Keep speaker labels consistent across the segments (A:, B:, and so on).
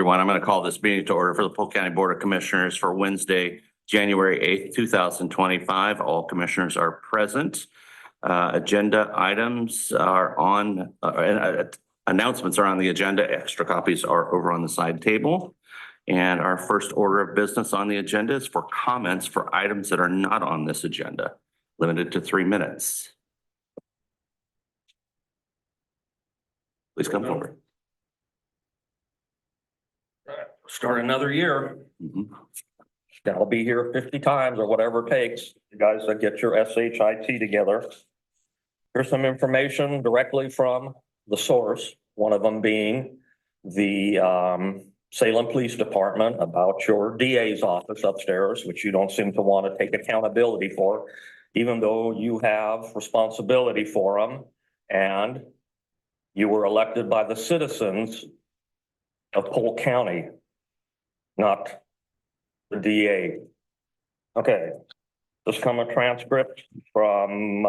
A: Everyone, I'm going to call this meeting to order for the Polk County Board of Commissioners for Wednesday, January 8th, 2025. All commissioners are present. Agenda items are on, announcements are on the agenda. Extra copies are over on the side table. And our first order of business on the agenda is for comments for items that are not on this agenda, limited to 3 minutes. Please come forward.
B: Start another year. I'll be here 50 times or whatever it takes. You guys that get your SHIT together. Here's some information directly from the source, one of them being the Salem Police Department about your DA's office upstairs, which you don't seem to want to take accountability for, even though you have responsibility for them and you were elected by the citizens of Polk County, not the DA. Okay, this come a transcript from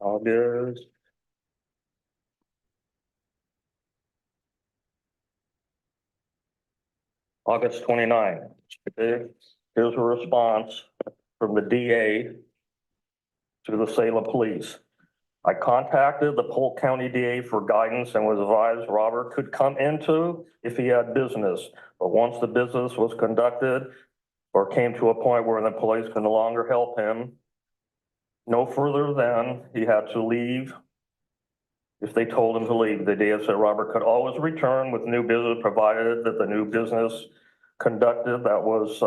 B: August. August 29. Okay. Here's a response from the DA to the Salem Police. I contacted the Polk County DA for guidance and was advised Robert could come into if he had business. But once the business was conducted or came to a point where the police could no longer help him, no further than he had to leave. If they told him to leave, the DA said Robert could always return with new business provided that the new business conducted that was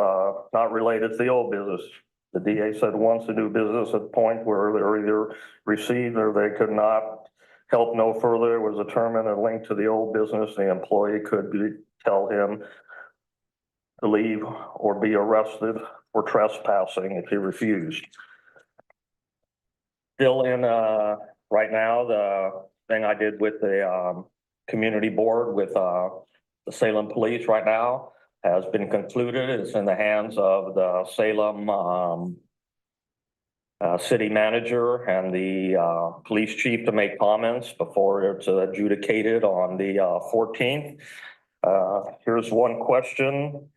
B: not related to the old business. The DA said once the new business at the point where they're either received or they could not help no further was determined and linked to the old business, the employee could tell him to leave or be arrested for trespassing if he refused. Still in right now, the thing I did with the community board with the Salem Police right now has been concluded. It's in the hands of the Salem city manager and the police chief to make comments before it's adjudicated on the 14th. Here's one question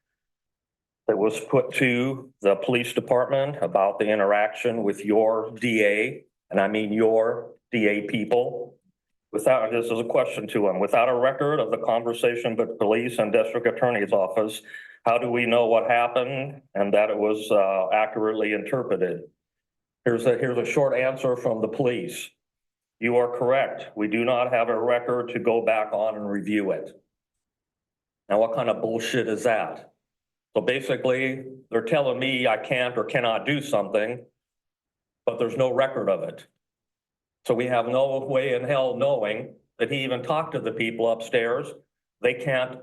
B: that was put to the police department about the interaction with your DA, and I mean your DA people. Without, this is a question to him, without a record of the conversation with police and district attorney's office, how do we know what happened and that it was accurately interpreted? Here's a short answer from the police. You are correct. We do not have a record to go back on and review it. Now, what kind of bullshit is that? So basically, they're telling me I can't or cannot do something, but there's no record of it. So we have no way in hell knowing that he even talked to the people upstairs. They can't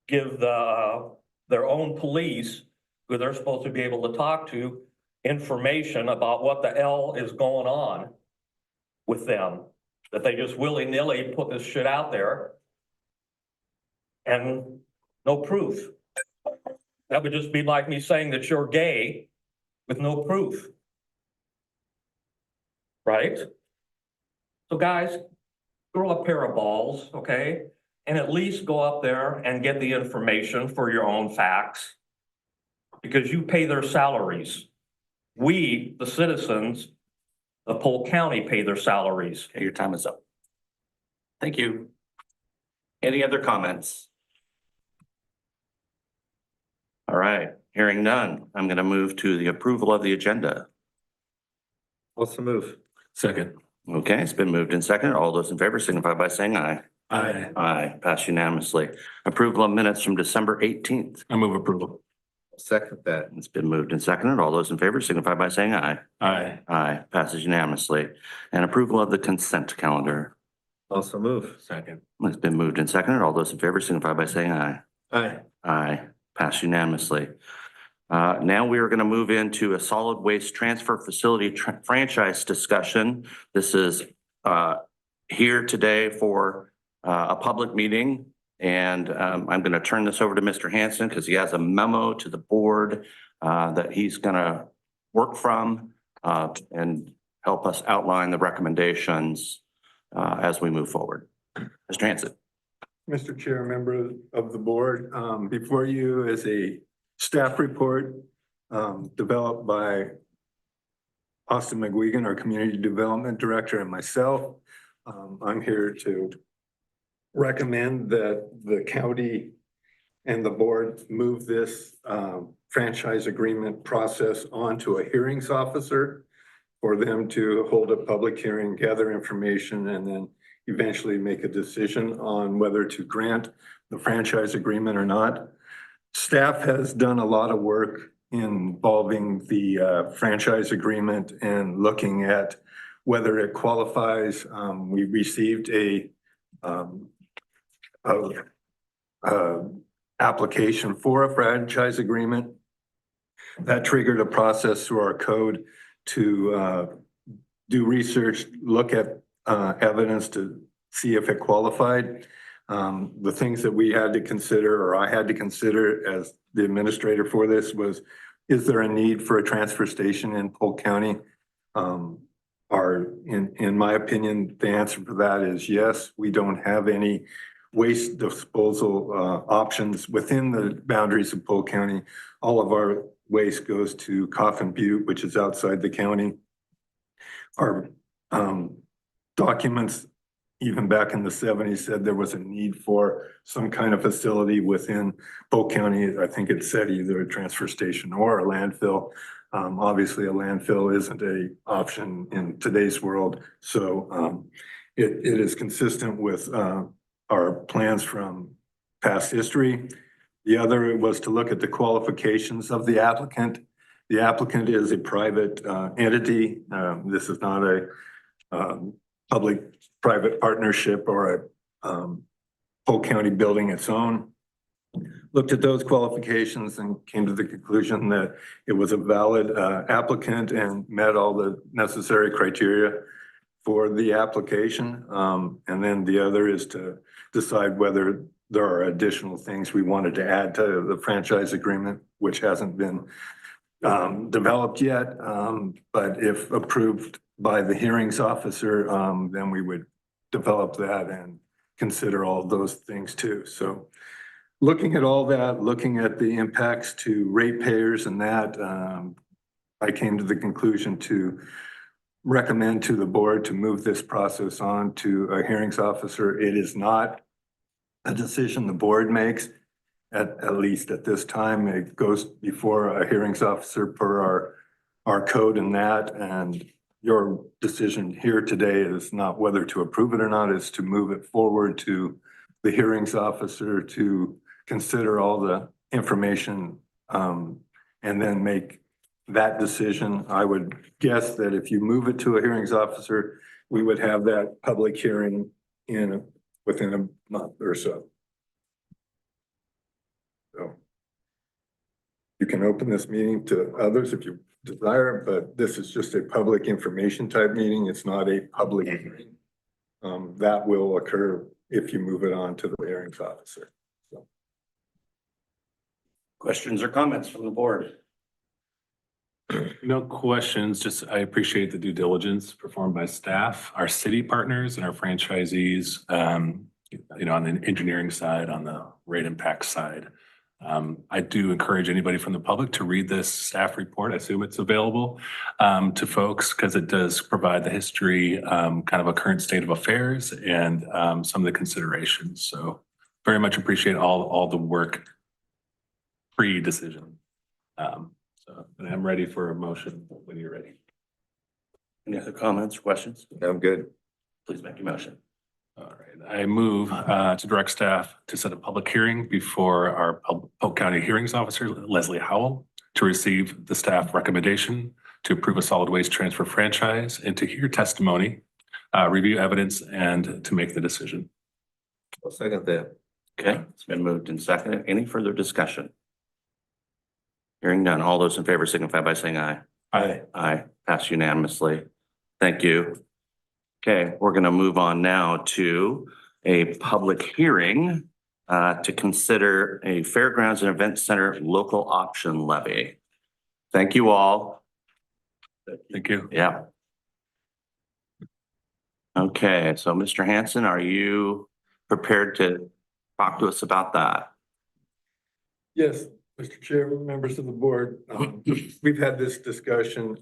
B: give their own police, who they're supposed to be able to talk to, information about what the hell is going on with them. That they just willy-nilly put this shit out there and no proof. That would just be like me saying that you're gay with no proof. Right? So guys, throw a pair of balls, okay? And at least go up there and get the information for your own facts, because you pay their salaries. We, the citizens of Polk County, pay their salaries.
A: Okay, your time is up. Thank you. Any other comments? All right, hearing none, I'm going to move to the approval of the agenda.
C: Also move.
D: Second.
A: Okay, it's been moved and seconded. All those in favor signify by saying aye.
D: Aye.
A: Aye, passed unanimously. Approval of minutes from December 18th.
D: I move approval.
C: Second that.
A: It's been moved and seconded. All those in favor signify by saying aye.
D: Aye.
A: Aye, passes unanimously. And approval of the consent calendar.
C: Also move.
D: Second.
A: It's been moved and seconded. All those in favor signify by saying aye.
C: Aye.
A: Aye, passed unanimously. Now we are going to move into a solid waste transfer facility franchise discussion. This is here today for a public meeting. And I'm going to turn this over to Mr. Hanson because he has a memo to the board that he's going to work from and help us outline the recommendations as we move forward. Mr. Hanson.
D: Mr. Chair, member of the board, before you is a staff report developed by Austin McGuigan, our Community Development Director, and myself. I'm here to recommend that the county and the board move this franchise agreement process onto a hearings officer for them to hold a public hearing, gather information, and then eventually make a decision on whether to grant the franchise agreement or not. Staff has done a lot of work involving the franchise agreement and looking at whether it qualifies. We received a application for a franchise agreement. That triggered a process through our code to do research, look at evidence to see if it qualified. The things that we had to consider, or I had to consider as the administrator for this, was, is there a need for a transfer station in Polk County? In my opinion, the answer for that is yes. We don't have any waste disposal options within the boundaries of Polk County. All of our waste goes to Coffin Butte, which is outside the county. Our documents, even back in the 70s, said there was a need for some kind of facility within Polk County. I think it said either a transfer station or a landfill. Obviously, a landfill isn't an option in today's world. So it is consistent with our plans from past history. The other was to look at the qualifications of the applicant. The applicant is a private entity. This is not a public-private partnership or a Polk County building its own. Looked at those qualifications and came to the conclusion that it was a valid applicant and met all the necessary criteria for the application. And then the other is to decide whether there are additional things we wanted to add to the franchise agreement, which hasn't been developed yet. But if approved by the hearings officer, then we would develop that and consider all those things too. So looking at all that, looking at the impacts to ratepayers and that, I came to the conclusion to recommend to the board to move this process on to a hearings officer. It is not a decision the board makes, at least at this time. It goes before a hearings officer per our code and that. And your decision here today is not whether to approve it or not, it's to move it forward to the hearings officer to consider all the information and then make that decision. I would guess that if you move it to a hearings officer, we would have that public hearing within a month or so. So you can open this meeting to others if you desire, but this is just a public information type meeting. It's not a public hearing. That will occur if you move it on to the hearings officer. So.
A: Questions or comments from the board?
E: No questions, just I appreciate the due diligence performed by staff, our city partners and our franchisees, on the engineering side, on the rate impact side. I do encourage anybody from the public to read this staff report. I assume it's available to folks because it does provide the history, kind of a current state of affairs and some of the considerations. So very much appreciate all the work pre-decision. And I'm ready for a motion when you're ready.
A: Any other comments or questions?
C: I'm good.
A: Please make your motion.
E: All right, I move to direct staff to set a public hearing before our Polk County Hearings Officer, Leslie Howell, to receive the staff recommendation to approve a solid waste transfer franchise and to hear testimony, review evidence, and to make the decision.
C: I'll second that.
A: Okay, it's been moved and seconded. Any further discussion? Hearing none. All those in favor signify by saying aye.
E: Aye.
A: Aye. Pass unanimously. Thank you. Okay, we're going to move on now to a public hearing to consider a fairgrounds and event center local option levy. Thank you all.
E: Thank you.
A: Yeah. Okay, so Mr. Hanson, are you prepared to talk to us about that?
D: Yes, Mr. Chair, members of the board, we've had this discussion.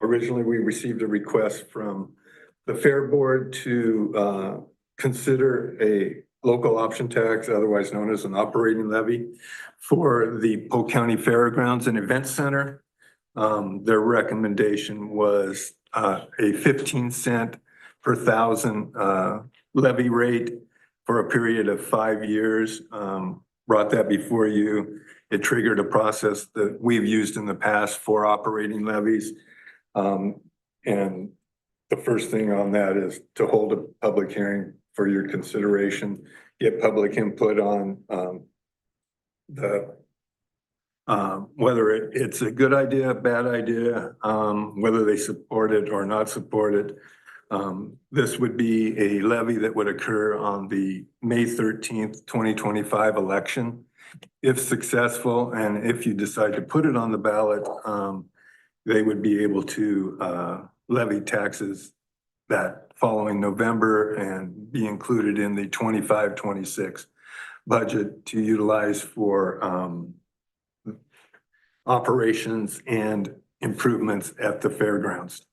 D: Originally, we received a request from the Fair Board to consider a local option tax, otherwise known as an operating levy, for the Polk County Fairgrounds and Event Center. Their recommendation was a 15 cent per thousand levy rate for a period of 5 years. Brought that before you. It triggered a process that we've used in the past for operating levies. And the first thing on that is to hold a public hearing for your consideration, get public input on whether it's a good idea, bad idea, whether they support it or not support it. This would be a levy that would occur on the May 13th, 2025 election. If successful, and if you decide to put it on the ballot, they would be able to levy taxes that following November and be included in the 25-26 budget to utilize for operations and improvements at the fairgrounds.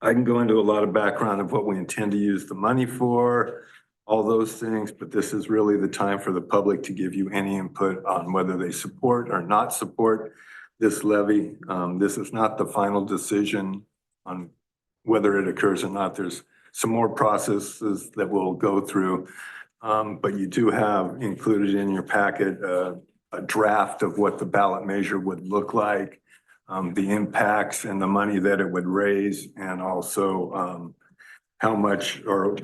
D: I can go into a lot of background of what we intend to use the money for, all those things, but this is really the time for the public to give you any input on whether they support or not support this levy. This is not the final decision on whether it occurs or not. There's some more processes that we'll go through. But you do have included in your packet a draft of what the ballot measure would look like, the impacts and the money that it would raise, and also how much, or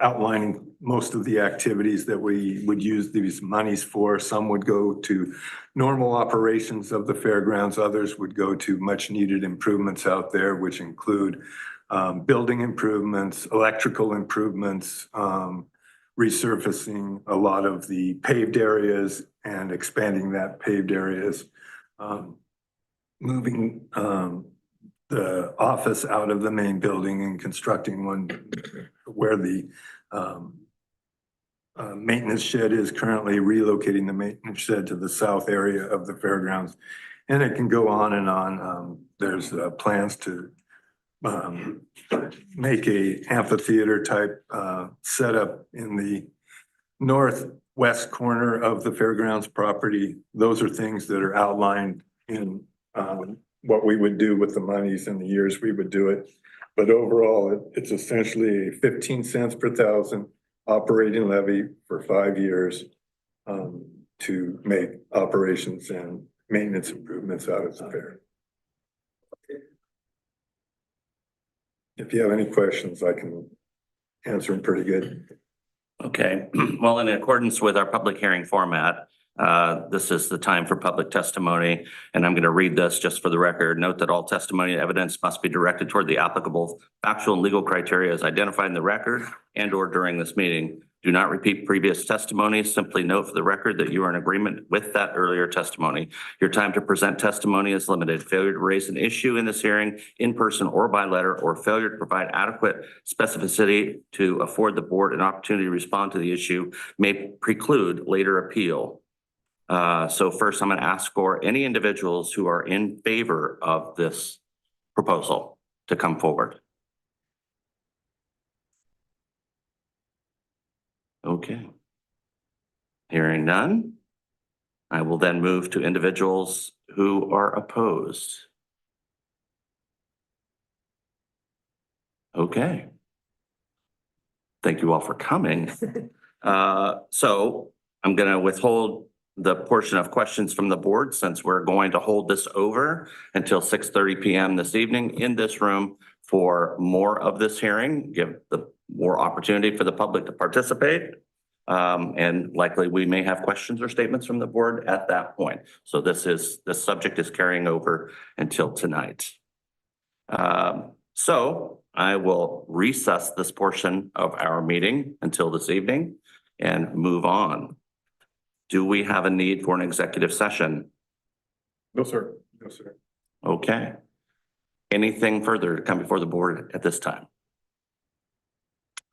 D: outlining most of the activities that we would use these monies for. Some would go to normal operations of the fairgrounds. Others would go to much needed improvements out there, which include building improvements, electrical improvements, resurfacing a lot of the paved areas and expanding that paved areas, moving the office out of the main building and constructing one where the maintenance shed is, currently relocating the maintenance shed to the south area of the fairgrounds. And it can go on and on. There's plans to make a amphitheater type setup in the northwest corner of the fairgrounds property. Those are things that are outlined in what we would do with the monies and the years we would do it. But overall, it's essentially 15 cents per thousand operating levy for 5 years to make operations and maintenance improvements out of the fair. If you have any questions, I can answer them pretty good.
A: Okay, well, in accordance with our public hearing format, this is the time for public testimony, and I'm going to read this just for the record. Note that all testimony and evidence must be directed toward the applicable factual and legal criteria as identified in the record and or during this meeting. Do not repeat previous testimony. Simply note for the record that you are in agreement with that earlier testimony. Your time to present testimony is limited. Failure to raise an issue in this hearing in person or by letter, or failure to provide adequate specificity to afford the board an opportunity to respond to the issue may preclude later appeal. So first, I'm going to ask for any individuals who are in favor of this proposal to come forward. Okay. Hearing none, I will then move to individuals who are opposed. Okay. Thank you all for coming. So I'm going to withhold the portion of questions from the board, since we're going to hold this over until 6:30 p.m. this evening in this room for more of this hearing, give the more opportunity for the public to participate. And likely we may have questions or statements from the board at that point. So this subject is carrying over until tonight. So I will recess this portion of our meeting until this evening and move on. Do we have a need for an executive session?
D: No, sir. No, sir.
A: Okay. Anything further to come before the board at this time?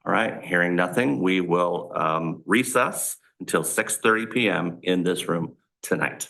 A: All right, hearing nothing, we will recess until 6:30 PM in this room tonight.